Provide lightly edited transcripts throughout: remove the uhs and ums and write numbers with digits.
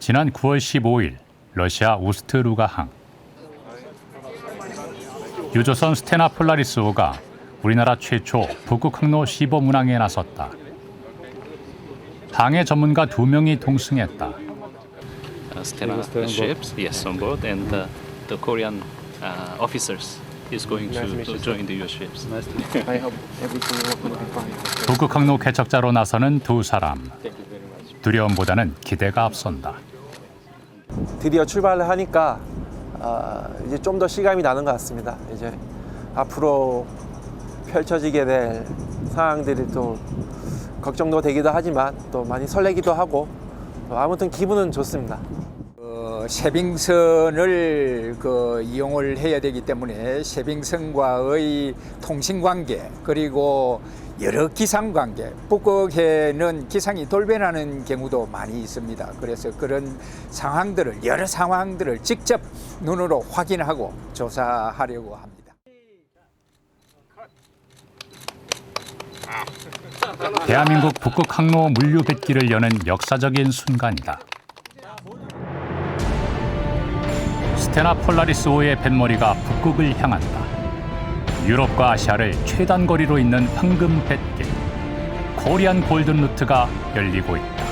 지난 9월 15일 러시아 우스트루가항. 유조선 스테나 폴라리스호가 우리나라 최초 북극 항로 시범 운항에 나섰다. 항해 전문가 2명이 동승했다. Stena ships, yes, on board, and the Korean officers is going to join the US ships. I hope everything will be fine. 북극 항로 개척자로 나서는 2사람. 두려움보다는 기대가 앞선다. 드디어 출발을 하니까 이제 좀 더 실감이 나는 것 같습니다. 이제 앞으로 펼쳐지게 될 상황들이 또 걱정도 되기도 하지만 또 많이 설레기도 하고 아무튼 기분은 좋습니다. 쉐빙선을 이용을 해야 되기 때문에 쉐빙선과의 통신관계 그리고 여러 기상관계, 북극해는 기상이 돌변하는 경우도 많이 있습니다. 그래서 그런 상황들을 여러 상황들을 직접 눈으로 확인하고 조사하려고 합니다. 대한민국 북극 항로 물류 뱃길을 여는 역사적인 순간이다. 스테나 폴라리스호의 뱃머리가 북극을 향한다. 유럽과 아시아를 최단 거리로 잇는 황금 뱃길, 코리안 골든 루트가 열리고 있다.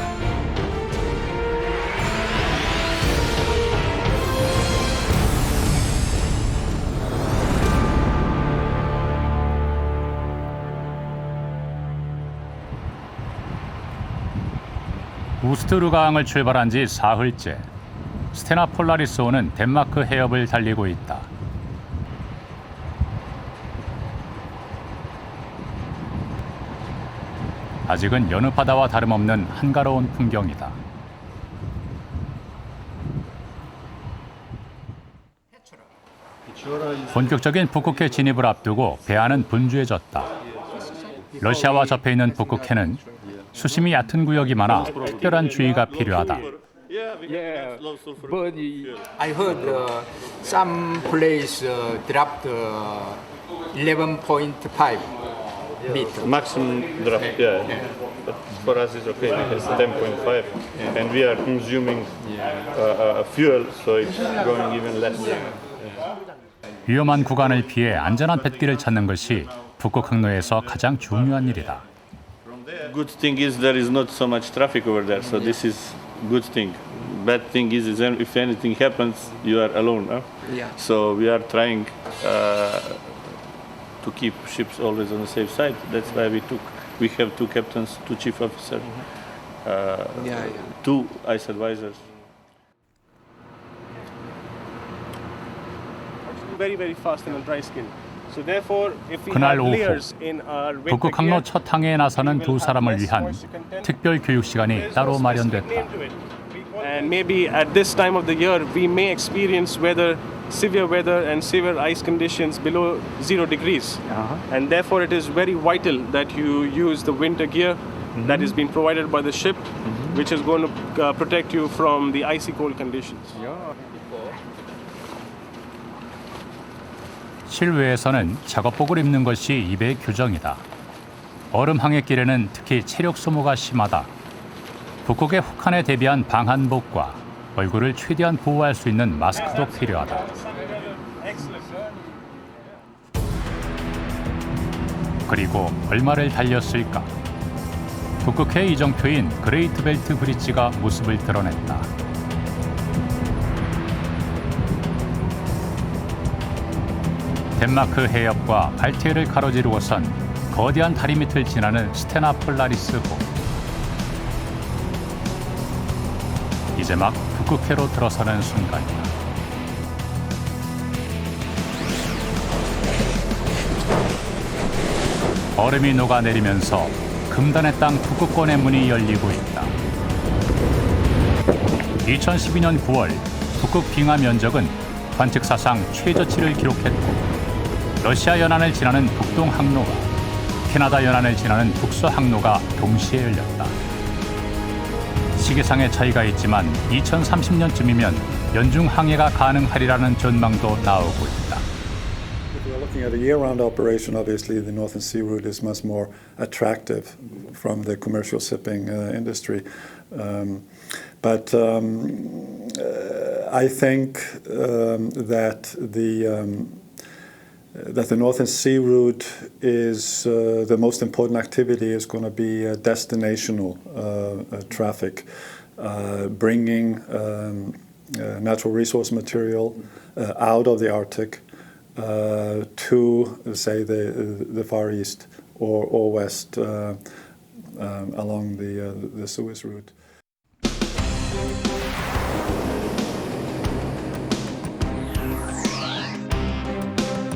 우스트루가항을 출발한 지 사흘째, 스테나 폴라리스호는 덴마크 해협을 달리고 있다. 아직은 여느 바다와 다름없는 한가로운 풍경이다. 본격적인 북극해 진입을 앞두고 배안은 분주해졌다. 러시아와 접해 있는 북극해는 수심이 얕은 구역이 많아 특별한 주의가 필요하다. Yeah, but I heard some place dropped 11.5 meter. Maximum drop, yeah. But for us it's okay because 10.5 and we are consuming fuel, so it's going even less. 위험한 구간을 피해 안전한 뱃길을 찾는 것이 북극 항로에서 가장 중요한 일이다. Good thing is there is not so much traffic over there, so this is good thing. Bad thing is if anything happens, you are alone. Huh? Yeah. So we are trying to keep ships always on the safe side. That's why we have 2 captains, 2 chief officers, 2 ice advisors. Very, very fast in a dry skin. So therefore, if we 그날 have 오후 layers in our winter 북극 항로 gear, 첫 항해에 나서는 we 두 will have 사람을 less 위한 moisture content. 특별 교육 시간이 There's 따로 no 마련됐다. specific name to it. And maybe at this time of the year, we may experience severe weather and severe ice conditions below 0 degrees. And therefore, it is very vital that you use the winter gear that is being provided by the ship, which is going to protect you from the icy cold conditions. 실외에서는 작업복을 입는 것이 입의 규정이다. 얼음 항해길에는 특히 체력 소모가 심하다. 북극의 혹한에 대비한 방한복과 얼굴을 최대한 보호할 수 있는 마스크도 필요하다. 그리고 얼마를 달렸을까? 북극해 이정표인 그레이트 벨트 브릿지가 모습을 드러냈다. 덴마크 해협과 발트해를 가로지르고선 거대한 다리 밑을 지나는 스테나 폴라리스호. 이제 막 북극해로 들어서는 순간이다. 얼음이 녹아내리면서 금단의 땅 북극권의 문이 열리고 있다. 2012년 9월 북극 빙하 면적은 관측사상 최저치를 기록했고 러시아 연안을 지나는 북동 항로와 캐나다 연안을 지나는 북서 항로가 동시에 열렸다. 시기상의 차이가 있지만 2030년쯤이면 연중 항해가 가능하리라는 전망도 나오고 있다. If we're looking at a year-round operation, obviously the Northern Sea route is much more attractive from the commercial shipping industry. I think that the Northern Sea route is the most important activity is going to be destinational traffic, bringing natural resource material out of the Arctic to, say, the Far East or West along the Suez route.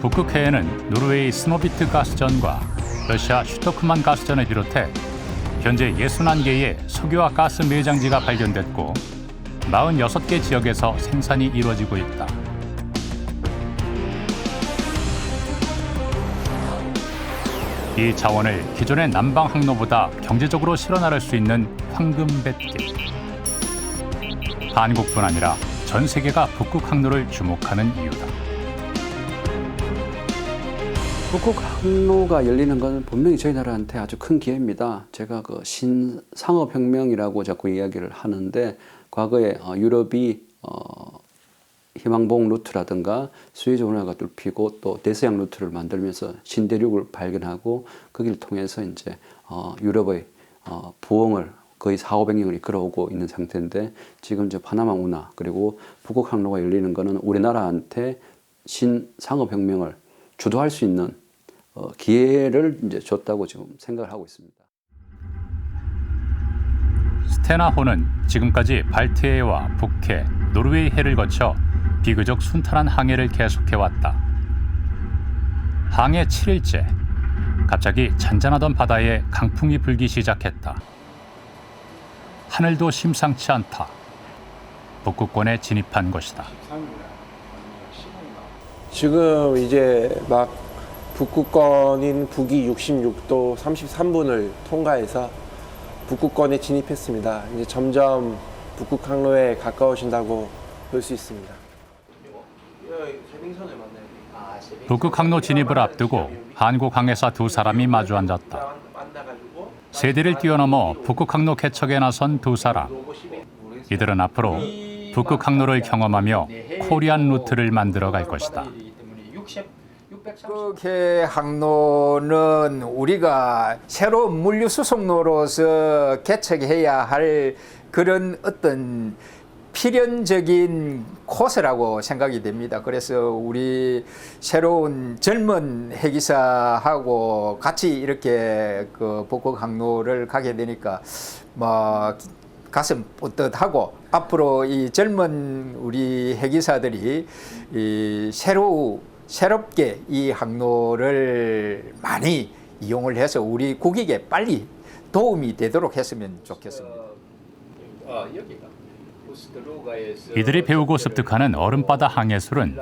북극해에는 노르웨이 스노비트 가스전과 러시아 슈토크만 가스전을 비롯해 현재 61개의 석유와 가스 매장지가 발견됐고 46개 지역에서 생산이 이루어지고 있다. 이 자원을 기존의 남방 항로보다 경제적으로 실어나를 수 있는 황금 뱃길. 한국뿐 아니라 전 세계가 북극 항로를 주목하는 이유다. 북극 항로가 열리는 건 분명히 저희 나라한테 아주 큰 기회입니다. 제가 그 신상업혁명이라고 자꾸 이야기를 하는데 과거에 유럽이 희망봉 루트라든가 스웨즈 운하가 뚫히고 또 대서양 루트를 만들면서 신대륙을 발견하고 거기를 통해서 이제 유럽의 부흥을 거의 400~500년을 이끌어오고 있는 상태인데 지금 이제 파나마 운하 그리고 북극 항로가 열리는 거는 우리나라한테 신상업혁명을 주도할 수 있는 기회를 이제 줬다고 지금 생각을 하고 있습니다. 스테나호는 지금까지 발트해와 북해, 노르웨이해를 거쳐 비교적 순탄한 항해를 계속해왔다. 항해 7일째, 갑자기 잔잔하던 바다에 강풍이 불기 시작했다. 하늘도 심상치 않다. 북극권에 진입한 것이다. 지금 이제 막 북극권인 북위 66도 33분을 통과해서 북극권에 진입했습니다. 이제 점점 북극 항로에 가까워진다고 볼 수 있습니다. 북극 항로 진입을 앞두고 한국 항해사 두 사람이 마주 앉았다. 세대를 뛰어넘어 북극 항로 개척에 나선 두 사람. 이들은 앞으로 북극 항로를 경험하며 코리안 루트를 만들어 갈 것이다. 북극해 항로는 우리가 새로운 물류 수송로로서 개척해야 할 그런 어떤 필연적인 코스라고 생각이 됩니다. 그래서 우리 새로운 젊은 해기사하고 같이 이렇게 그 북극 항로를 가게 되니까 뭐 가슴 뿌듯하고 앞으로 이 젊은 우리 해기사들이 이 새롭게 이 항로를 많이 이용을 해서 우리 국익에 빨리 도움이 되도록 했으면 좋겠습니다. 이들이 배우고 습득하는 얼음바다 항해술은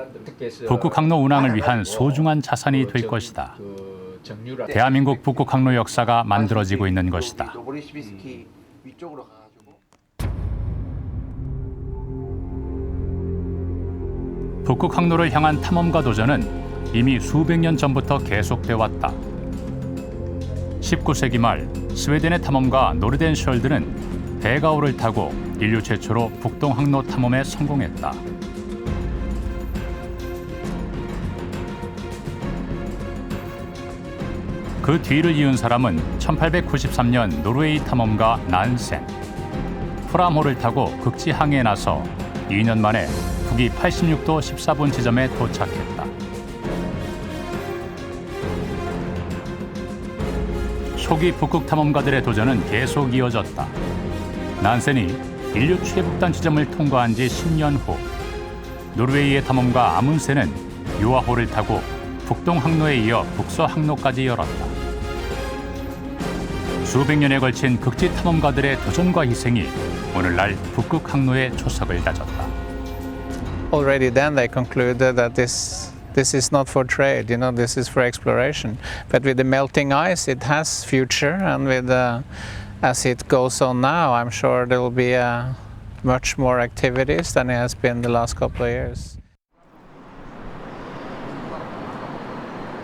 북극 항로 운항을 위한 소중한 자산이 될 것이다. 대한민국 북극 항로 역사가 만들어지고 있는 것이다. 북극 항로를 향한 탐험과 도전은 이미 수백 년 전부터 계속돼 왔다. 19세기 말 스웨덴의 탐험가 노르덴 셜드는 배가오를 타고 인류 최초로 북동 항로 탐험에 성공했다. 그 뒤를 이은 사람은 1893년 노르웨이 탐험가 난센. 프람호를 타고 극지 항해에 나서 2년 만에 북위 86도 14분 지점에 도착했다. 초기 북극 탐험가들의 도전은 계속 이어졌다. 난센이 인류 최북단 지점을 통과한 지 10년 후 노르웨이의 탐험가 아문센은 유아호를 타고 북동 항로에 이어 북서 항로까지 열었다. 수백 년에 걸친 극지 탐험가들의 도전과 희생이 오늘날 북극 항로의 초석을 다졌다. Already then they concluded that this is not for trade, this is for exploration. But with the melting ice, it has future, and with as it goes on now, I'm sure there will be much more activities than it has been the last couple of years.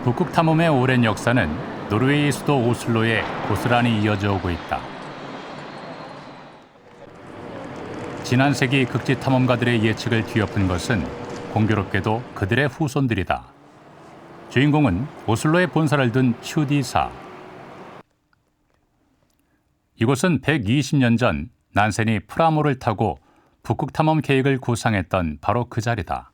북극 탐험의 오랜 역사는 노르웨이 수도 오슬로에 고스란히 이어져 오고 있다. 지난 세기 극지 탐험가들의 예측을 뒤엎은 것은 공교롭게도 그들의 후손들이다. 주인공은 오슬로에 본사를 둔 튜디사. 이곳은 120년 전 난센이 프라모를 타고 북극 탐험 계획을 구상했던 바로 그 자리다.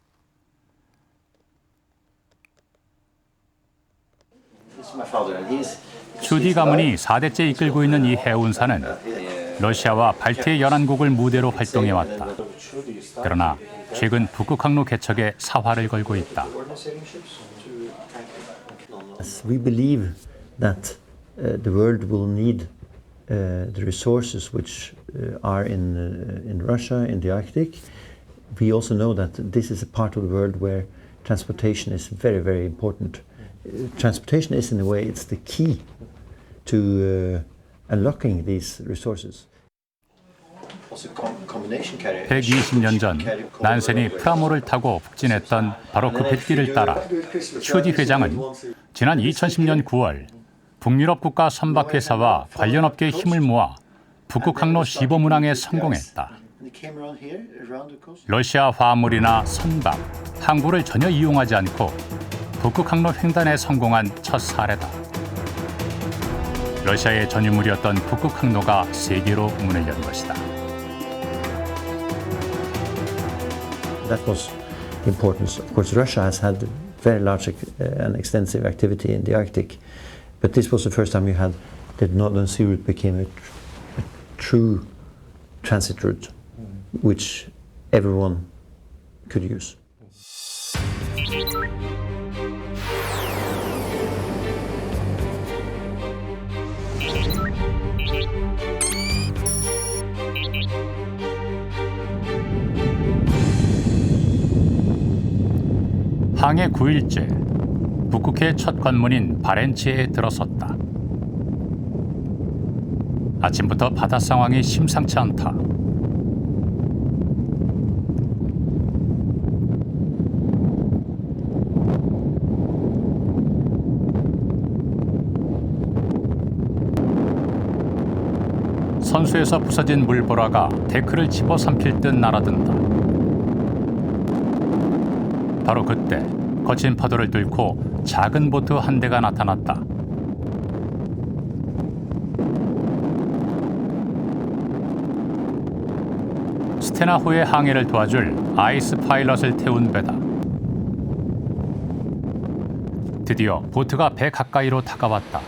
튜디 가문이 4대째 이끌고 있는 이 해운사는 러시아와 발트해 연안국을 무대로 활동해왔다. 그러나 최근 북극 항로 개척에 사활을 걸고 있다. We believe that the world will need the resources which are in Russia, in the Arctic. We also know that this is a part of the world where transportation is very, very important. Transportation is, in a way, it's the key to unlocking these resources. 120년 전 난센이 프라모를 타고 북진했던 바로 그 뱃길을 따라 튜디 회장은 지난 2010년 9월 북유럽 국가 선박회사와 관련 업계의 힘을 모아 북극 항로 시범 운항에 성공했다. 러시아 화물이나 선박, 항구를 전혀 이용하지 않고 북극 항로 횡단에 성공한 첫 사례다. 러시아의 전유물이었던 북극 항로가 세계로 문을 연 것이다. That was the importance. Of course, Russia has had very large and extensive activity in the Arctic, but this was the first time you had the Northern Sea route became a true transit route, which everyone could use. 항해 9일째, 북극해 첫 관문인 바렌츠해에 들어섰다. 아침부터 바다 상황이 심상치 않다. 선수에서 부서진 물보라가 데크를 집어삼킬 듯 날아든다. 바로 그때 거친 파도를 뚫고 작은 보트 한 대가 나타났다. 스테나호의 항해를 도와줄 아이스 파일럿을 태운 배다. 드디어 보트가 배 가까이로 다가왔다.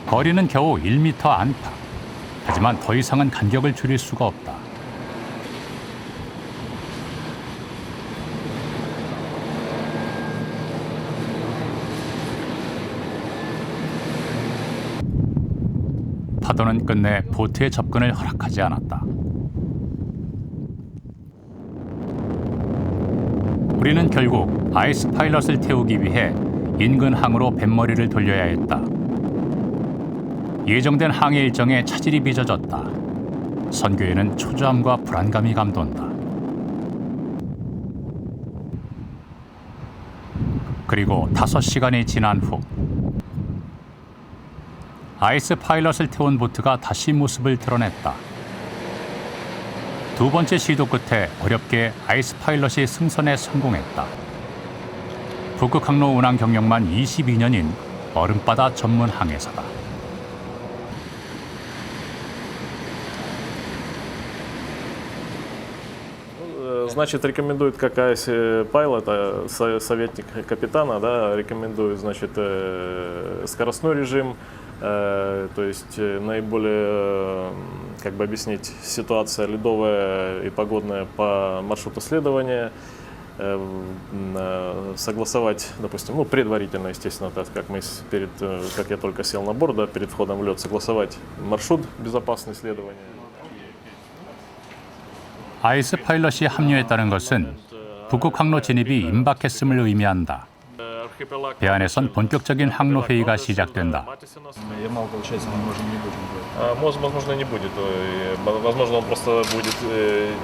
거리는 겨우 1m 안팎. 하지만 더 이상은 간격을 줄일 수가 없다. 파도는 끝내 보트의 접근을 허락하지 않았다. 우리는 결국 아이스 파일럿을 태우기 위해 인근 항으로 뱃머리를 돌려야 했다. 예정된 항해 일정에 차질이 빚어졌다. 선교에는 초조함과 불안감이 감돈다. 그리고 5시간이 지난 후 아이스 파일럿을 태운 보트가 다시 모습을 드러냈다. 두 번째 시도 끝에 어렵게 아이스 파일럿이 승선에 성공했다. 북극 항로 운항 경력만 22년인 얼음바다 전문 항해사다. Значит, рекомендует как пайлота, советник капитана, да, рекомендует, значит, скоростной режим, то есть наиболее, как бы объяснить, ситуация ледовая и погодная по маршруту следования, согласовать, допустим, ну, предварительно, естественно, так как как я только сел на борт, да, перед входом в лед, согласовать маршрут безопасного следования. 아이스 파일럿이 합류했다는 것은 북극 항로 진입이 임박했음을 의미한다. 배 안에선 본격적인 항로 회의가 시작된다. Возможно, не будет. Возможно, он просто будет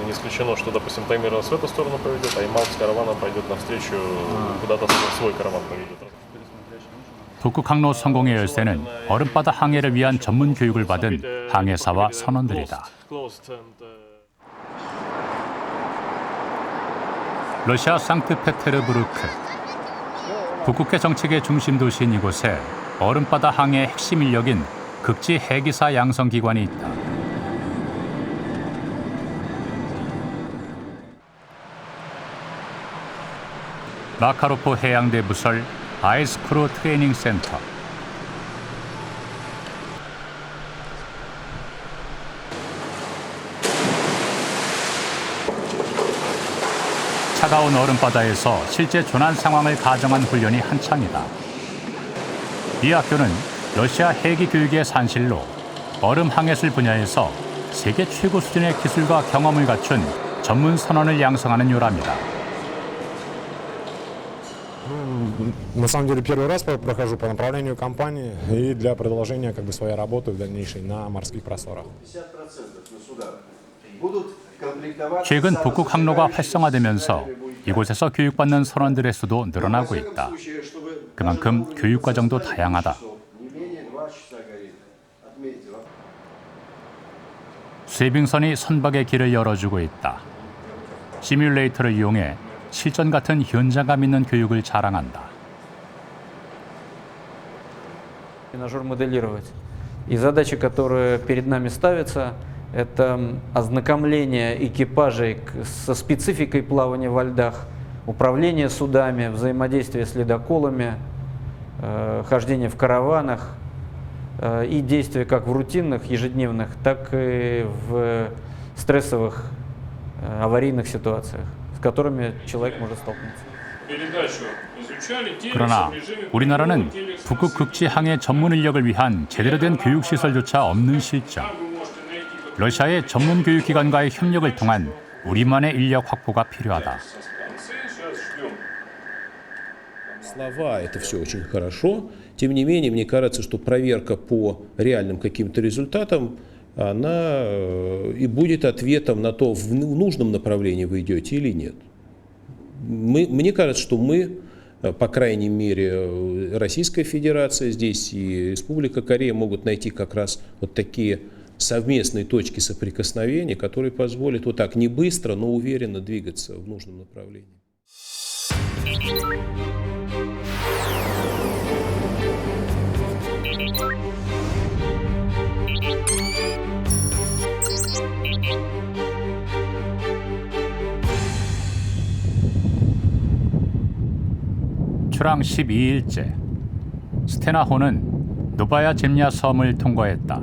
не исключено, что, допустим, таймер в эту сторону поведет, а Ямал с караваном пойдет навстречу, куда-то свой караван поведет. 북극 항로 성공의 열쇠는 얼음바다 항해를 위한 전문 교육을 받은 항해사와 선원들이다. 러시아 상트페테르부르크. 북극해 정책의 중심 도시인 이곳에 얼음바다 항해의 핵심 인력인 극지 해기사 양성기관이 있다. 마카로프 해양대 부설 아이스크루 트레이닝 센터. 차가운 얼음바다에서 실제 조난 상황을 가정한 훈련이 한창이다. 이 학교는 러시아 헬기 교육의 산실로 얼음 항해술 분야에서 세계 최고 수준의 기술과 경험을 갖춘 전문 선원을 양성하는 요람이다. На самом деле первый раз прохожу по направлению компании и для продолжения своей работы в дальнейшей на морских просторах. 최근 북극 항로가 활성화되면서 이곳에서 교육받는 선원들의 수도 늘어나고 있다. 그만큼 교육 과정도 다양하다. 쇠빙선이 선박의 길을 열어주고 있다. 시뮬레이터를 이용해 실전 같은 현장감 있는 교육을 자랑한다. Тренажер моделировать. И задача, которая перед нами ставится, это ознакомление экипажей со спецификой плавания во льдах, управление судами, взаимодействие с ледоколами, хождение в караванах и действия как в рутинных, ежедневных, так и в стрессовых, аварийных ситуациях, с которыми человек может столкнуться. 그러나 우리나라는 북극 극지 항해 전문 인력을 위한 제대로 된 교육 시설조차 없는 실정. 러시아의 전문 교육기관과의 협력을 통한 우리만의 인력 확보가 필요하다. Слова — это все очень хорошо. Тем не менее, мне кажется, что проверка по реальным каким-то результатам, она и будет ответом на то, в нужном направлении вы идете или нет. Мне кажется, что мы, по крайней мере, Российская Федерация здесь и Республика Корея могут найти как раз вот такие совместные точки соприкосновения, которые позволят вот так не быстро, но уверенно двигаться в нужном направлении. 출항 12일째, 스테나호는 노바야 젬야 섬을 통과했다.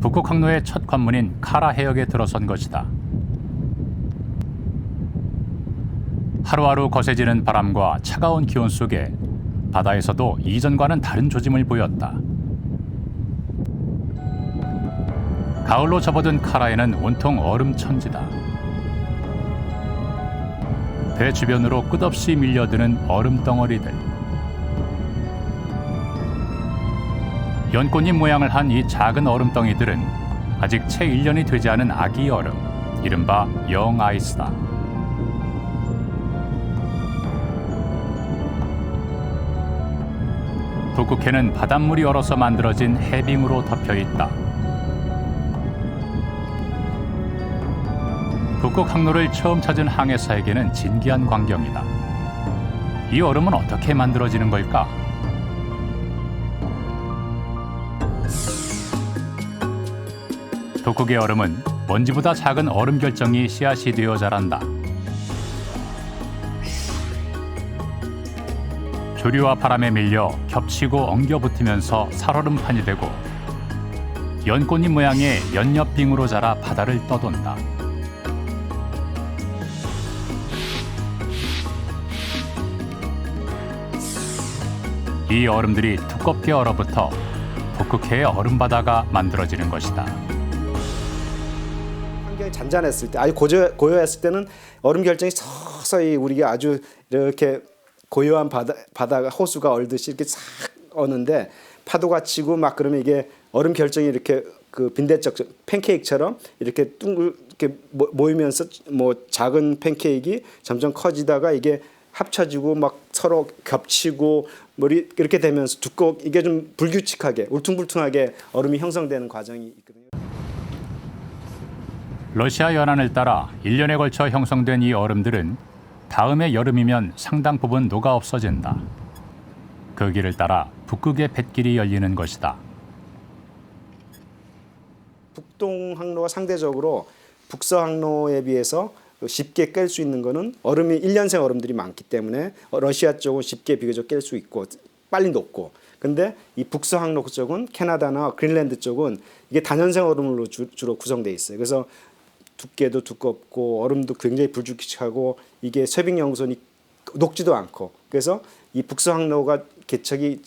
북극 항로의 첫 관문인 카라 해역에 들어선 것이다. 하루하루 거세지는 바람과 차가운 기온 속에 바다에서도 이전과는 다른 조짐을 보였다. 가을로 접어든 카라에는 온통 얼음 천지다. 배 주변으로 끝없이 밀려드는 얼음 덩어리들. 연꽃잎 모양을 한 이 작은 얼음덩이들은 아직 채 1년이 되지 않은 아기 얼음, 이른바 영 아이스다. 북극해는 바닷물이 얼어서 만들어진 해빙으로 덮여 있다. 북극 항로를 처음 찾은 항해사에게는 진기한 광경이다. 이 얼음은 어떻게 만들어지는 걸까? 북극의 얼음은 먼지보다 작은 얼음 결정이 씨앗이 되어 자란다. 조류와 바람에 밀려 겹치고 엉겨붙으면서 살얼음판이 되고 연꽃잎 모양의 연엽빙으로 자라 바다를 떠돈다. 이 얼음들이 두껍게 얼어붙어 북극해의 얼음바다가 만들어지는 것이다. 환경이 잔잔했을 때, 아주 고요했을 때는 얼음 결정이 서서히 우리가 아주 이렇게 고요한 바다가 호수가 얼듯이 이렇게 싹 어는데 파도가 치고 막 그러면 이게 얼음 결정이 이렇게 그 빈대떡 팬케이크처럼 이렇게 이렇게 모이면서 뭐 작은 팬케이크가 점점 커지다가 이게 합쳐지고 막 서로 겹치고 머리 이렇게 되면서 이게 좀 불규칙하게 울퉁불퉁하게 얼음이 형성되는 과정이 있거든요. 러시아 연안을 따라 1년에 걸쳐 형성된 이 얼음들은 다음해 여름이면 상당 부분 녹아 없어진다. 그 길을 따라 북극의 뱃길이 열리는 것이다. 북동 항로가 상대적으로 북서 항로에 비해서 쉽게 깰 수 있는 거는 얼음이 1년생 얼음들이 많기 때문에 러시아 쪽은 쉽게 비교적 깰 수 있고 빨리 녹고, 근데 이 북서 항로 쪽은 캐나다나 그린랜드 쪽은 이게 다년생 얼음으로 주로 구성되어 있어요. 그래서 두께도 두껍고 얼음도 굉장히 불규칙하고 이게 쇠빙 영손이 녹지도 않고, 그래서 이 북서 항로가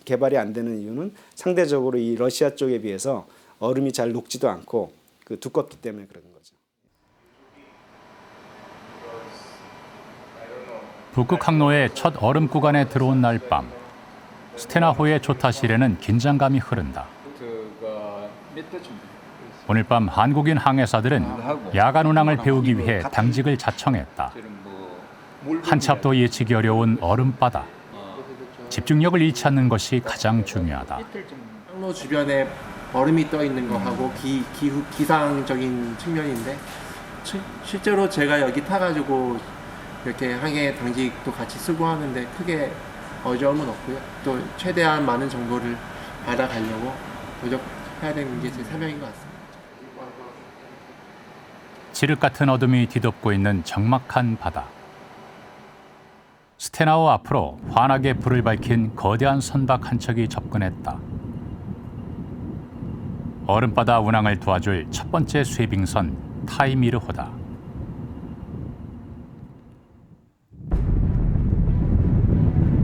개발이 안 되는 이유는 상대적으로 이 러시아 쪽에 비해서 얼음이 잘 녹지도 않고 그 두껍기 때문에 그런 거죠. 북극 항로의 첫 얼음 구간에 들어온 날 밤, 스테나호의 조타실에는 긴장감이 흐른다. 오늘 밤 한국인 항해사들은 야간 운항을 배우기 위해 당직을 자청했다. 한치 앞도 예측이 어려운 얼음바다. 집중력을 잃지 않는 것이 가장 중요하다. 항로 주변에 얼음이 떠 있는 거하고 기상적인 측면인데 실제로 제가 여기 타가지고 이렇게 항해 당직도 같이 쓰고 하는데 크게 어려움은 없고요. 또 최대한 많은 정보를 받아가려고 노력해야 되는 게 제 사명인 것 같습니다. 칠흑 같은 어둠이 뒤덮고 있는 적막한 바다. 스테나호 앞으로 환하게 불을 밝힌 거대한 선박 한 척이 접근했다. 얼음바다 운항을 도와줄 첫 번째 쇠빙선 타이미르호다.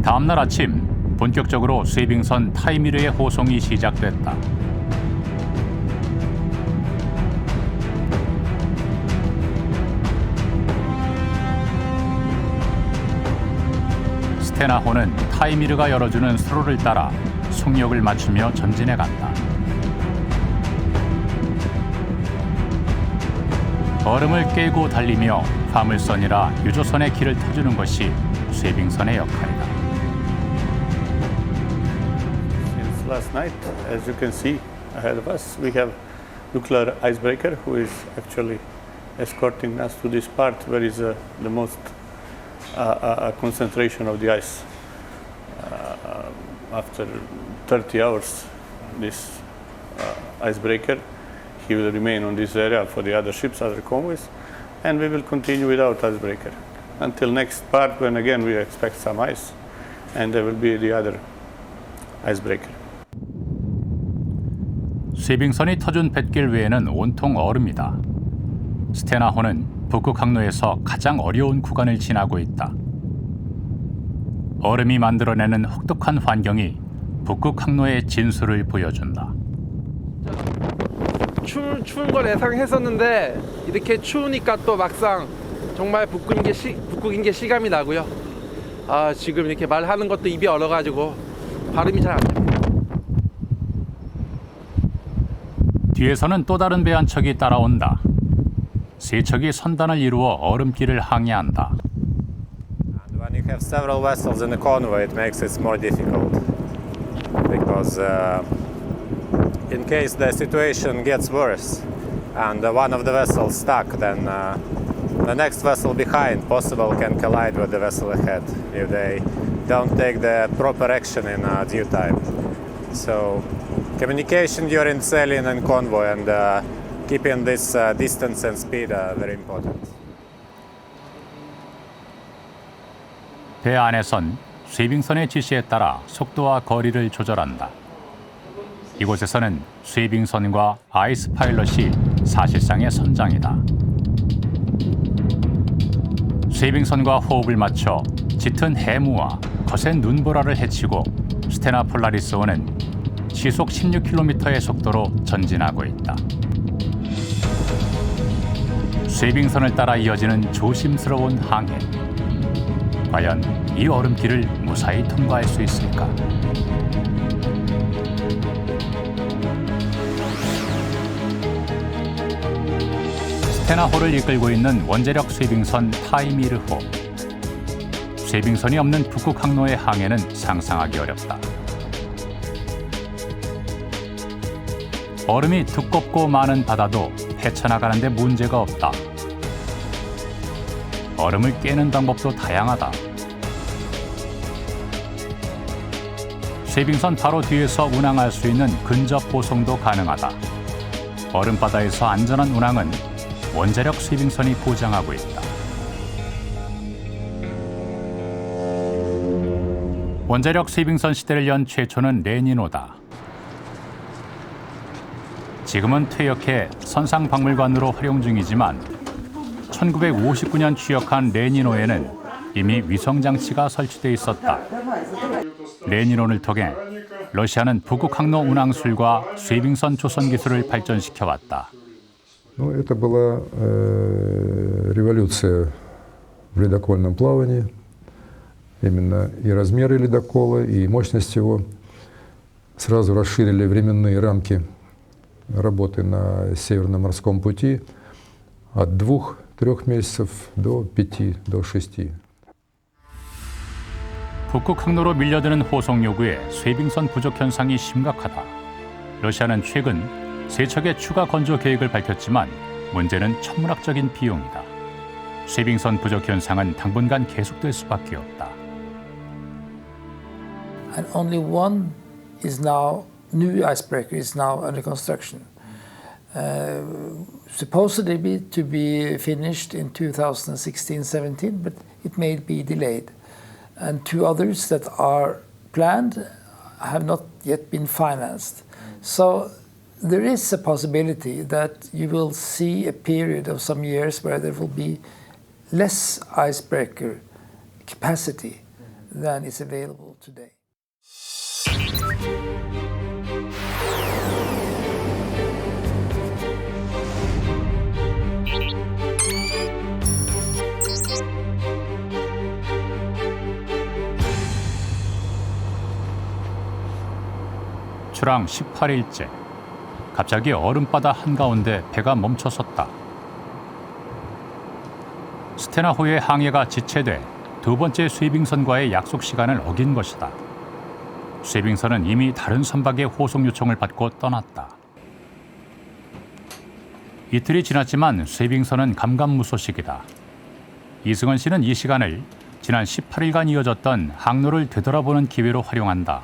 다음 날 아침 본격적으로 쇠빙선 타이미르의 호송이 시작됐다. 스테나호는 타이미르가 열어주는 수로를 따라 속력을 맞추며 전진해 간다. 얼음을 깨고 달리며 화물선이라 유조선의 길을 터주는 것이 쇠빙선의 역할이다. Since last night, as you can see ahead of us, we have nuclear icebreaker who is actually escorting us to this part where is the most concentration of the ice. After 30 hours, this icebreaker, he will remain on this area for the other ships, other convoys, and we will continue without icebreaker until next part when again we expect some ice, and there will be the other icebreaker. 쇠빙선이 터준 뱃길 외에는 온통 얼음이다. 스테나호는 북극 항로에서 가장 어려운 구간을 지나고 있다. 얼음이 만들어내는 혹독한 환경이 북극 항로의 진수를 보여준다. 추운 걸 예상했었는데 이렇게 추우니까 또 막상 정말 북극인 게 실감이 나고요. 지금 이렇게 말하는 것도 입이 얼어가지고 발음이 잘 안 됩니다. 뒤에서는 또 다른 배 한 척이 따라온다. 세 척이 선단을 이루어 얼음길을 항해한다. When you have several vessels in a convoy, it makes it more difficult because in case the situation gets worse and one of the vessels stuck, then the next vessel behind possible can collide with the vessel ahead if they don't take the proper action in due time. So communication during sailing and convoy and keeping this distance and speed are very important. 배 안에선 쇠빙선의 지시에 따라 속도와 거리를 조절한다. 이곳에서는 쇠빙선과 아이스 파일럿이 사실상의 선장이다. 쇠빙선과 호흡을 맞춰 짙은 해무와 거센 눈보라를 헤치고 스테나 폴라리스호는 시속 16km의 속도로 전진하고 있다. 쇠빙선을 따라 이어지는 조심스러운 항해. 과연 이 얼음길을 무사히 통과할 수 있을까? 스테나호를 이끌고 있는 원자력 쇠빙선 타이미르호. 쇄빙선이 없는 북극 항로의 항해는 상상하기 어렵다. 얼음이 두껍고 많은 바다도 헤쳐나가는 데 문제가 없다. 얼음을 깨는 방법도 다양하다. 쇄빙선 바로 뒤에서 운항할 수 있는 근접 보송도 가능하다. 얼음바다에서 안전한 운항은 원자력 쇄빙선이 보장하고 있다. 원자력 쇄빙선 시대를 연 최초는 레니노다. 지금은 퇴역해 선상박물관으로 활용 중이지만 1959년 취역한 레니노에는 이미 위성장치가 설치돼 있었다. 레니노를 통해 러시아는 북극 항로 운항술과 쇄빙선 조선 기술을 발전시켜왔다. Это была революция в ледокольном плавании. Именно и размеры ледокола, и мощность его сразу расширили временные рамки работы на Северном морском пути от 2-3 месяцев до 5, до 6. 북극 항로로 밀려드는 호송 요구에 쇄빙선 부족 현상이 심각하다. 러시아는 최근 세 척의 추가 건조 계획을 밝혔지만 문제는 천문학적인 비용이다. 쇄빙선 부족 현상은 당분간 계속될 수밖에 없다. And only one is now, new icebreaker is now under construction. Supposedly to be finished in 2016-17, but it may be delayed. And two others that are planned have not yet been financed. So there is a possibility that you will see a period of some years where there will be less icebreaker capacity than is available today. 출항 18일째. 갑자기 얼음바다 한가운데 배가 멈춰섰다. 스테나호의 항해가 지체돼 두 번째 쇄빙선과의 약속 시간을 어긴 것이다. 쇄빙선은 이미 다른 선박의 호송 요청을 받고 떠났다. 이틀이 지났지만 쇄빙선은 감감무소식이다. 이승원 씨는 이 시간을 지난 18일간 이어졌던 항로를 되돌아보는 기회로 활용한다.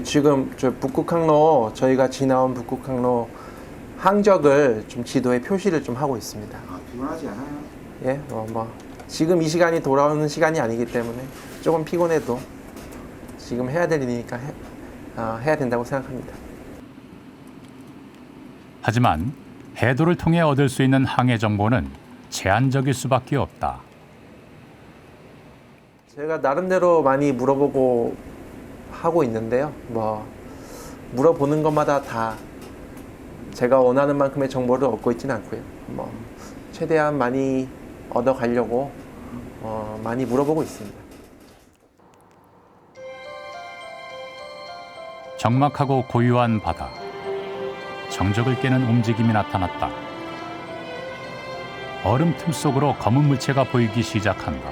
지금 저 북극항로, 저희가 지나온 북극항로 항적을 좀 지도에 표시를 좀 하고 있습니다. 피곤하지 않아요? 예, 지금 이 시간이 돌아오는 시간이 아니기 때문에 조금 피곤해도 지금 해야 될 일이니까 해야 된다고 생각합니다. 하지만 해도를 통해 얻을 수 있는 항해 정보는 제한적일 수밖에 없다. 제가 나름대로 많이 물어보고 하고 있는데요. 물어보는 것마다 다 제가 원하는 만큼의 정보를 얻고 있지는 않고요. 최대한 많이 얻어가려고 많이 물어보고 있습니다. 적막하고 고요한 바다. 정적을 깨는 움직임이 나타났다. 얼음 틈 속으로 검은 물체가 보이기 시작한다.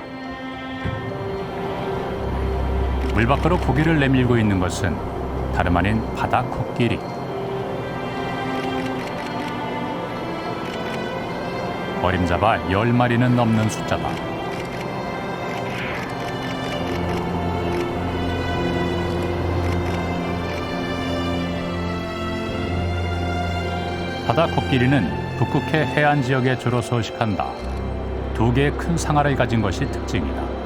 물 밖으로 고개를 내밀고 있는 것은 다름 아닌 바다 코끼리. 어림잡아 10마리는 넘는 숫자다. 바다 코끼리는 북극해 해안 지역에 주로 서식한다. 두 개의 큰 상아를 가진 것이 특징이다.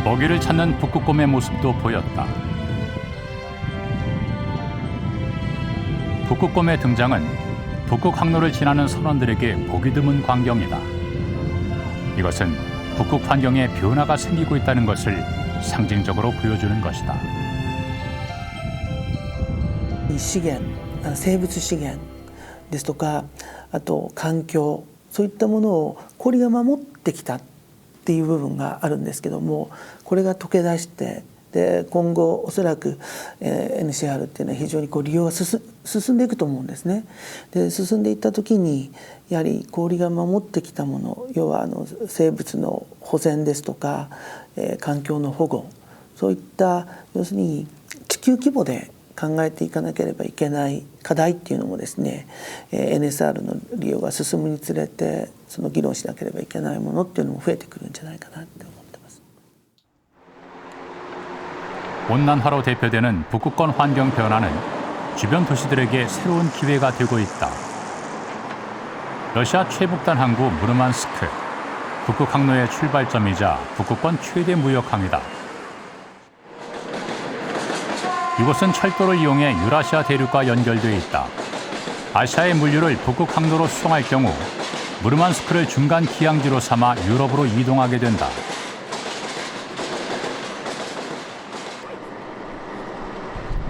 먹이를 찾는 북극곰의 모습도 보였다. 북극곰의 등장은 북극 항로를 지나는 선원들에게 보기 드문 광경이다. 이것은 북극 환경에 변화가 생기고 있다는 것을 상징적으로 보여주는 것이다. 資源、生物資源ですとか、あと環境、そういったものを氷が守ってきたっていう部分があるんですけども、これが溶け出して、で今後おそらく、NCR っていうのは非常に利用が進んでいくと思うんですね。で進んでいった時にやはり氷が守ってきたもの、要は生物の保全ですとか、環境の保護、そういった要するに地球規模で考えていかなければいけない課題っていうのもですね、NSR の利用が進むにつれてその議論しなければいけないものっていうのも増えてくるんじゃないかなって思ってます。 온난화로 대표되는 북극권 환경 변화는 주변 도시들에게 새로운 기회가 되고 있다. 러시아 최북단 항구 무르만스크, 북극 항로의 출발점이자 북극권 최대 무역항이다. 이곳은 철도를 이용해 유라시아 대륙과 연결돼 있다. 아시아의 물류를 북극 항로로 수송할 경우 무르만스크를 중간 기항지로 삼아 유럽으로 이동하게 된다.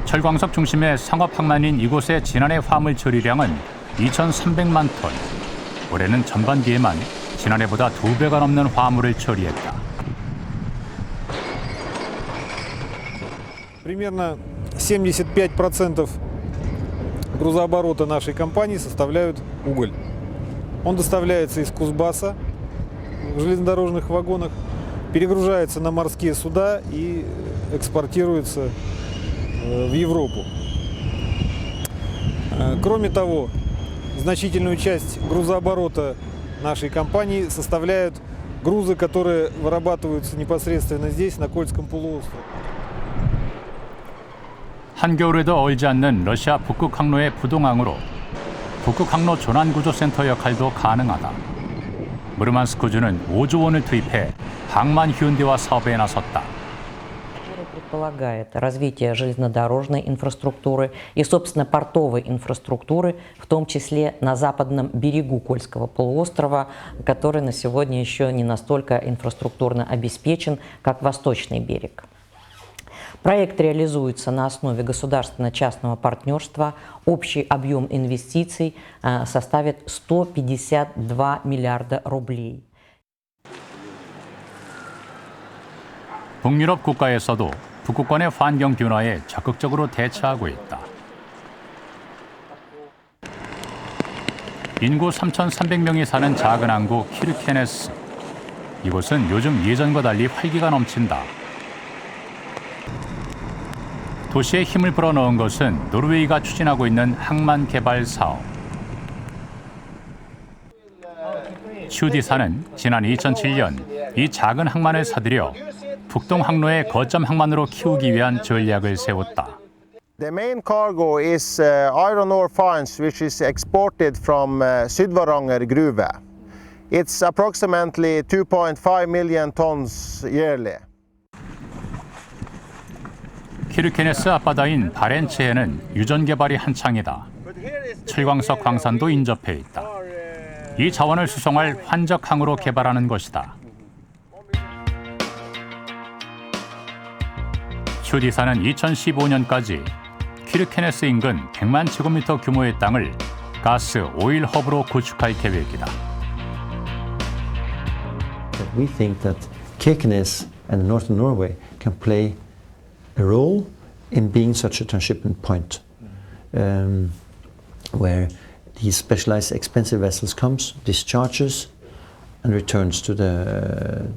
철광석 중심의 상업 항만인 이곳의 지난해 화물 처리량은 2,300만 톤. 올해는 전반기에만 지난해보다 2배가 넘는 화물을 처리했다. Примерно 75% грузооборота нашей компании составляют уголь. Он доставляется из Кузбасса в железнодорожных вагонах, перегружается на морские суда и экспортируется в Европу. Кроме того, значительную часть грузооборота нашей компании составляют грузы, которые вырабатываются непосредственно здесь, на Кольском полуострове. 한겨울에도 얼지 않는 러시아 북극 항로의 부동항으로 북극 항로 전환구조센터 역할도 가능하다. 무르만스크주는 5조 원을 투입해 항만 휴은대화 사업에 나섰다. Предполагает развитие железнодорожной инфраструктуры и, собственно, портовой инфраструктуры, в том числе на западном берегу Кольского полуострова, который на сегодня еще не настолько инфраструктурно обеспечен, как восточный берег. Проект реализуется на основе государственно-частного партнерства. Общий объем инвестиций составит 152 миллиарда рублей. 북유럽 국가에서도 북극권의 환경 변화에 적극적으로 대처하고 있다. 인구 3,300명이 사는 작은 항구 키르케네스. 이곳은 요즘 예전과 달리 활기가 넘친다. 도시에 힘을 불어넣은 것은 노르웨이가 추진하고 있는 항만 개발 사업. 슈디사는 지난 2007년 이 작은 항만을 사들여 북동 항로의 거점 항만으로 키우기 위한 전략을 세웠다. The main cargo is iron ore fines, which is exported from Sydvaranger Gruve. It's approximately 2.5 million tons yearly. 키르케네스 앞바다인 바렌츠해는 유전 개발이 한창이다. 철광석 광산도 인접해 있다. 이 자원을 수송할 환적항으로 개발하는 것이다. 슈디사는 2015년까지 키르케네스 인근 100만 제곱미터 규모의 땅을 가스, 오일 허브로 구축할 계획이다. We think that Kirkenes and northern Norway can play a role in being such a transshipment point, where these specialized expensive vessels comes, discharges, and returns to the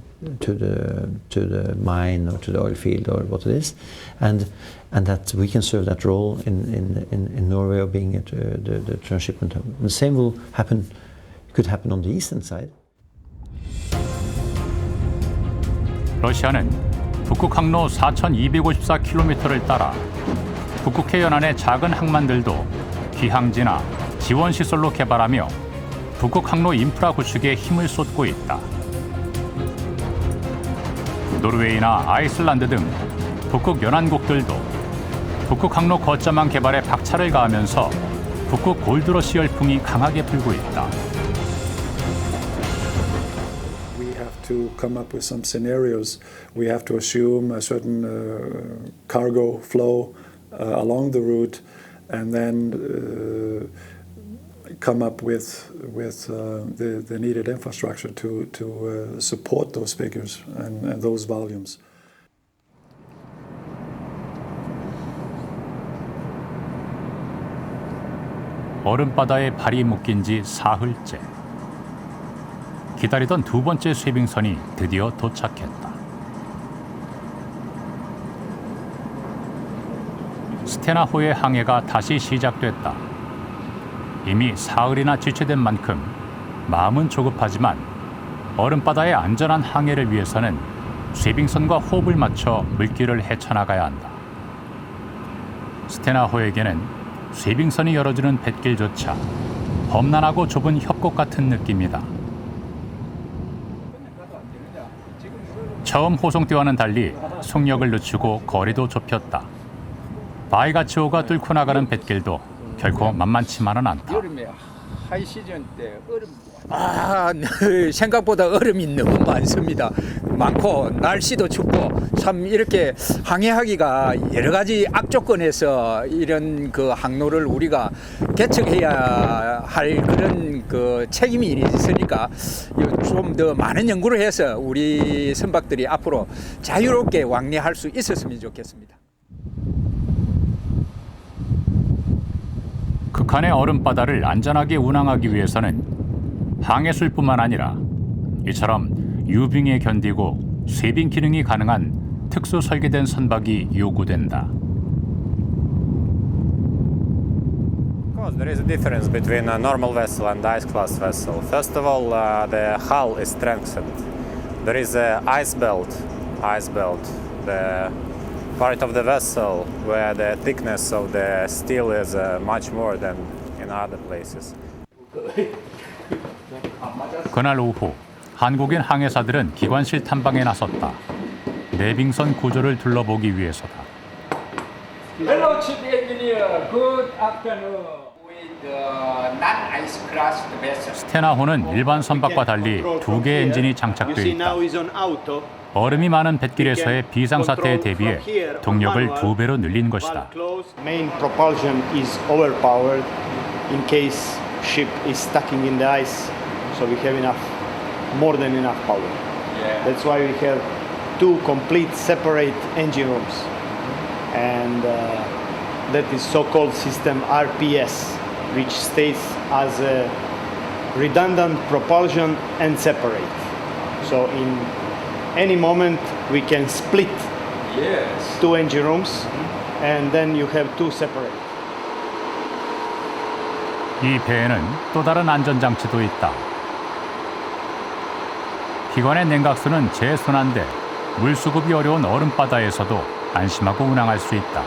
mine or to the oil field or what it is, and that we can serve that role in Norway of being the transshipment hub. The same will happen, could happen on the eastern side. 러시아는 북극 항로 4,254km를 따라 북극해 연안의 작은 항만들도 기항지나 지원 시설로 개발하며 북극 항로 인프라 구축에 힘을 쏟고 있다. 노르웨이나 아이슬란드 등 북극 연안국들도 북극 항로 거점항 개발에 박차를 가하면서 북극 골드러시 열풍이 강하게 불고 있다. We have to come up with some scenarios. We have to assume a certain cargo flow along the route, and then come up with the needed infrastructure to support those figures and those volumes. 얼음바다에 발이 묶인 지 사흘째. 기다리던 두 번째 쇄빙선이 드디어 도착했다. 스테나호의 항해가 다시 시작됐다. 이미 사흘이나 지체된 만큼 마음은 조급하지만 얼음바다의 안전한 항해를 위해서는 쇄빙선과 호흡을 맞춰 물길을 헤쳐나가야 한다. 스테나호에게는 쇄빙선이 열어주는 뱃길조차 험난하고 좁은 협곡 같은 느낌이다. 처음 호송띠와는 달리 속력을 늦추고 거리도 좁혔다. 바이가치호가 뚫고 나가는 뱃길도 결코 만만치만은 않다. 여름에 하이 시즌 때 생각보다 얼음이 너무 많습니다. 많고 날씨도 춥고 참 이렇게 항해하기가 여러 가지 악조건에서 이런 그 항로를 우리가 개척해야 할 그런 그 책임이 있으니까 좀 더 많은 연구를 해서 우리 선박들이 앞으로 자유롭게 왕래할 수 있었으면 좋겠습니다. 극한의 얼음바다를 안전하게 운항하기 위해서는 항해술뿐만 아니라 이처럼 유빙에 견디고 쇄빙 기능이 가능한 특수 설계된 선박이 요구된다. There is a difference between a normal vessel and ice-class vessel. First of all, the hull is strengthened. There is a ice belt, the part of the vessel where the thickness of the steel is much more than in other places. 그날 오후 한국인 항해사들은 기관실 탐방에 나섰다. 내빙선 구조를 둘러보기 위해서다. Hello, Chief Engineer. Good afternoon. With the non-ice class vessel. 스테나호는 일반 선박과 달리 두 개의 엔진이 장착돼 있다. 얼음이 많은 뱃길에서의 비상사태에 대비해 동력을 2배로 늘린 것이다. Main propulsion is overpowered in case ship is stuck in the ice, so we have more than enough power. That's why we have two complete separate engine rooms, and that is so-called system RPS, which stays as a redundant propulsion and separate. So in any moment we can split two engine rooms, and then you have two separate. 이 배에는 또 다른 안전장치도 있다. 기관의 냉각수는 제순환돼 물수급이 어려운 얼음바다에서도 안심하고 운항할 수 있다.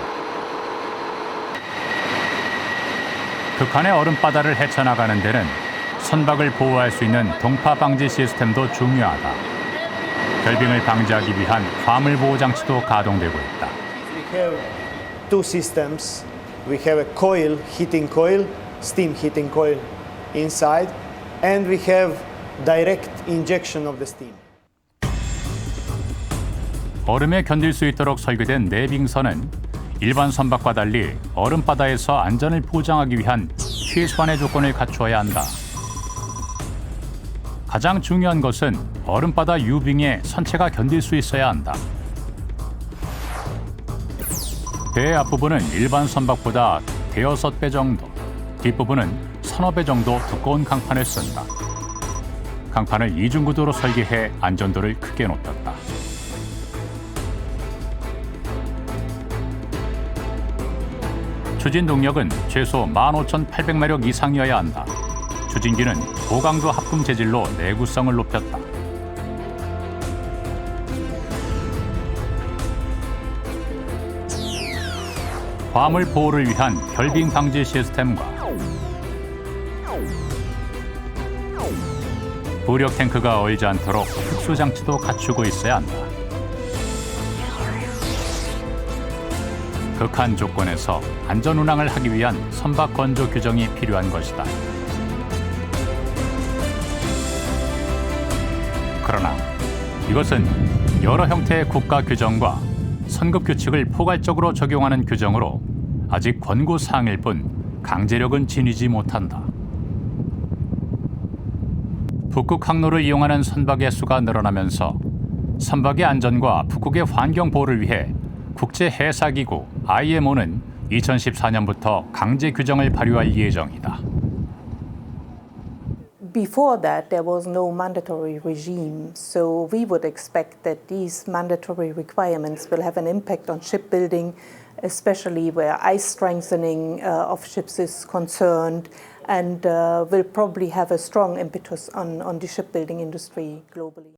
극한의 얼음바다를 헤쳐나가는 데는 선박을 보호할 수 있는 동파 방지 시스템도 중요하다. 결빙을 방지하기 위한 화물 보호 장치도 가동되고 있다. We have two systems. We have a coil, heating coil, steam heating coil inside, and we have direct injection of the steam. 얼음에 견딜 수 있도록 설계된 내빙선은 일반 선박과 달리 얼음바다에서 안전을 보장하기 위한 최소한의 조건을 갖추어야 한다. 가장 중요한 것은 얼음바다 유빙에 선체가 견딜 수 있어야 한다. 배의 앞부분은 일반 선박보다 대여섯 배 정도, 뒷부분은 서너 배 정도 두꺼운 강판을 쓴다. 강판을 이중구도로 설계해 안전도를 크게 높였다. 추진 동력은 최소 15,800마력 이상이어야 한다. 추진기는 고강도 합금 재질로 내구성을 높였다. 화물 보호를 위한 결빙 방지 시스템과 부력 탱크가 얼지 않도록 특수 장치도 갖추고 있어야 한다. 극한 조건에서 안전 운항을 하기 위한 선박 건조 규정이 필요한 것이다. 그러나 이것은 여러 형태의 국가 규정과 선급 규칙을 포괄적으로 적용하는 규정으로 아직 권고 사항일 뿐 강제력은 지니지 못한다. 북극 항로를 이용하는 선박의 수가 늘어나면서 선박의 안전과 북극의 환경 보호를 위해 국제 해사기구 IMO는 2014년부터 강제 규정을 발효할 예정이다. Before that, there was no mandatory regime, so we would expect that these mandatory requirements will have an impact on shipbuilding, especially where ice strengthening of ships is concerned, and will probably have a strong impetus on the shipbuilding industry globally.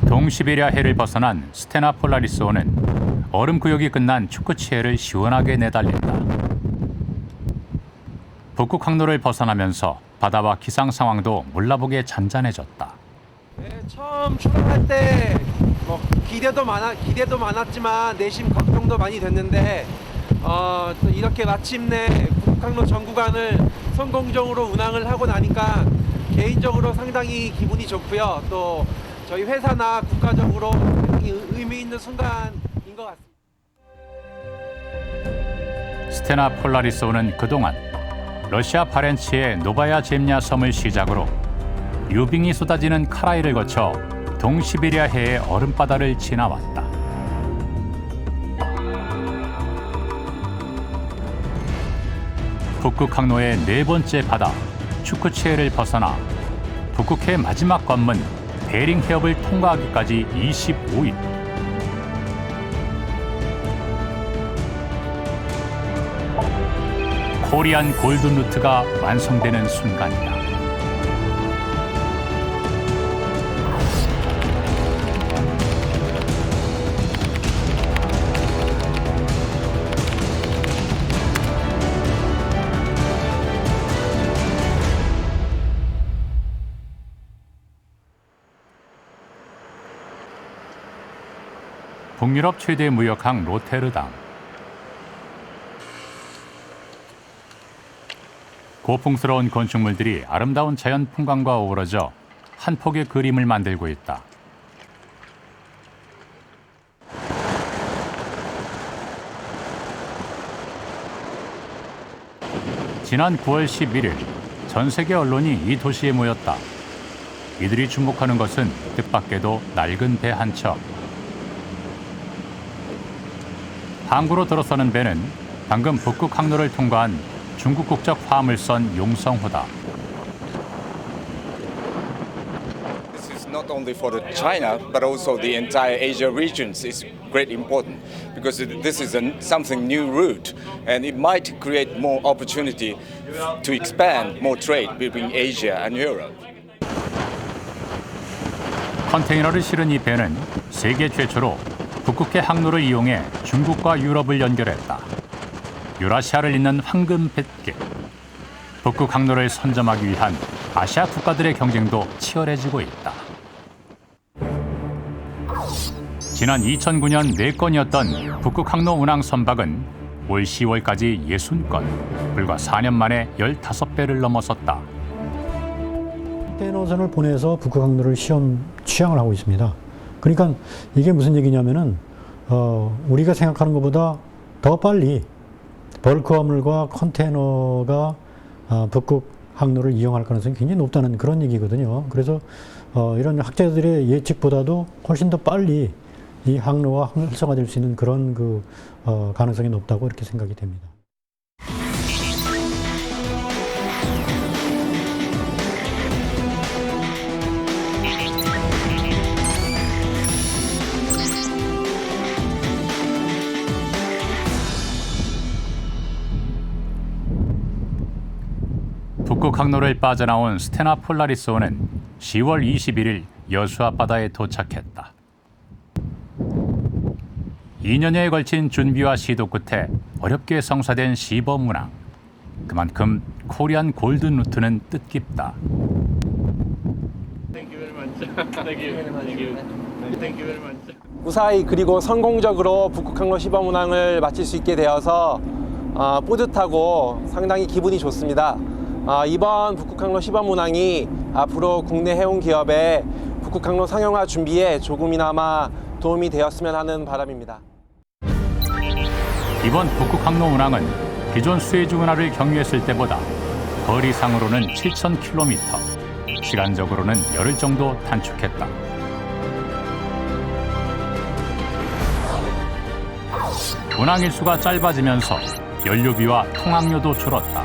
동시베리아 해를 벗어난 스테나 폴라리스호는 얼음 구역이 끝난 축구치해를 시원하게 내달린다. 북극 항로를 벗어나면서 바다와 기상 상황도 몰라보게 잔잔해졌다. 처음 출항할 때 뭐 기대도 많았지만 내심 걱정도 많이 됐는데 또 이렇게 마침내 북극 항로 전 구간을 성공적으로 운항을 하고 나니까 개인적으로 상당히 기분이 좋고요. 또 저희 회사나 국가적으로 의미 있는 순간인 것 같습니다. 스테나 폴라리스호는 그동안 러시아 바렌츠의 노바야 젬냐 섬을 시작으로 유빙이 쏟아지는 카라이를 거쳐 동시베리아 해의 얼음바다를 지나왔다. 북극 항로의 네 번째 바다 추크치해를 벗어나 북극해 마지막 관문 베링 해협을 통과하기까지 25일. 코리안 골든 루트가 완성되는 순간이다. 북유럽 최대 무역항 로테르담. 고풍스러운 건축물들이 아름다운 자연 풍광과 어우러져 한 폭의 그림을 만들고 있다. 지난 9월 11일 전 세계 언론이 이 도시에 모였다. 이들이 주목하는 것은 뜻밖에도 낡은 배 한 척. 항구로 들어서는 배는 방금 북극 항로를 통과한 중국 국적 화물선 용성호다. This is not only for the China, but also the entire Asia regions is great important because this is something new route, and it might create more opportunity to expand more trade between Asia and Europe. 컨테이너를 실은 이 배는 세계 최초로 북극해 항로를 이용해 중국과 유럽을 연결했다. 유라시아를 잇는 황금 뱃길. 북극 항로를 선점하기 위한 아시아 국가들의 경쟁도 치열해지고 있다. 지난 2009년 4건이었던 북극 항로 운항 선박은 올 10월까지 60건, 불과 4년 만에 15배를 넘어섰다. 컨테이너선을 보내서 북극 항로를 시험 취항을 하고 있습니다. 그러니까 이게 무슨 얘기냐면은 우리가 생각하는 것보다 더 빨리 벌크 화물과 컨테이너가 북극 항로를 이용할 가능성이 굉장히 높다는 그런 얘기거든요. 그래서 이런 학자들의 예측보다도 훨씬 더 빨리 이 항로가 활성화될 수 있는 그런 가능성이 높다고 이렇게 생각이 됩니다. 북극 항로를 빠져나온 스테나 폴라리스호는 10월 21일 여수 앞바다에 도착했다. 2년여에 걸친 준비와 시도 끝에 어렵게 성사된 시범 운항. 그만큼 코리안 골든 루트는 뜻깊다. 무사히 그리고 성공적으로 북극 항로 시범 운항을 마칠 수 있게 되어서 뿌듯하고 상당히 기분이 좋습니다. 이번 북극 항로 시범 운항이 앞으로 국내 해운 기업의 북극 항로 상용화 준비에 조금이나마 도움이 되었으면 하는 바람입니다. 이번 북극 항로 운항은 기존 수에즈 운하를 경유했을 때보다 거리상으로는 7,000km, 시간적으로는 열흘 정도 단축했다. 운항 일수가 짧아지면서 연료비와 통학료도 줄었다.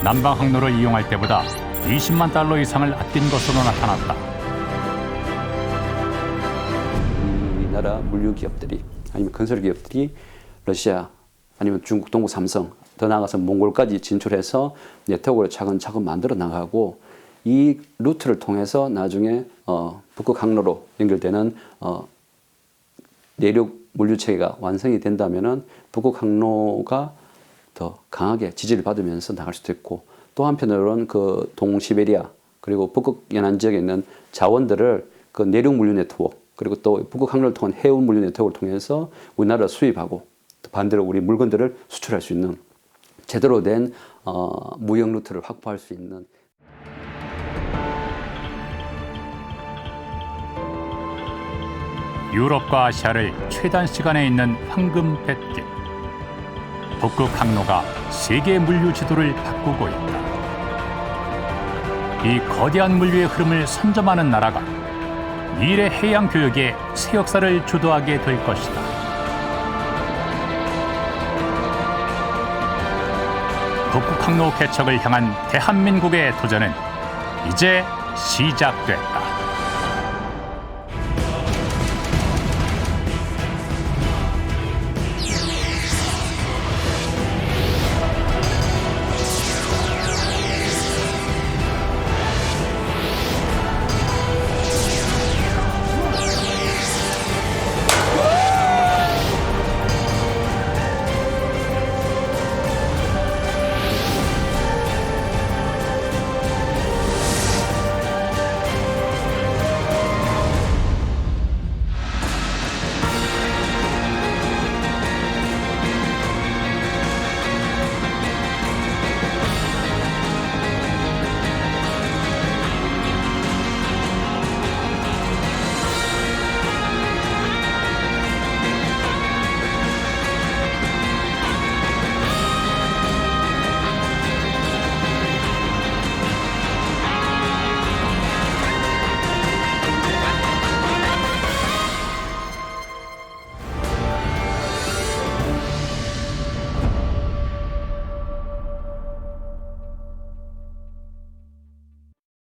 남방 항로를 이용할 때보다 20만 달러 이상을 아낀 것으로 나타났다. 우리나라 물류 기업들이 아니면 건설 기업들이 러시아 아니면 중국 동국 삼성 더 나아가서 몽골까지 진출해서 네트워크를 차근차근 만들어 나가고 이 루트를 통해서 나중에 북극 항로로 연결되는 내륙 물류 체계가 완성이 된다면은 북극 항로가 더 강하게 지지를 받으면서 나갈 수도 있고 또 한편으로는 그 동시베리아 그리고 북극 연안 지역에 있는 자원들을 그 내륙 물류 네트워크 그리고 또 북극 항로를 통한 해운 물류 네트워크를 통해서 우리나라를 수입하고 또 반대로 우리 물건들을 수출할 수 있는 제대로 된 무역 루트를 확보할 수 있는 유럽과 아시아를 최단 시간에 잇는 황금 뱃길. 북극 항로가 세계 물류 지도를 바꾸고 있다. 이 거대한 물류의 흐름을 선점하는 나라가 미래 해양 교역의 새 역사를 주도하게 될 것이다. 북극 항로 개척을 향한 대한민국의 도전은 이제 시작됐다.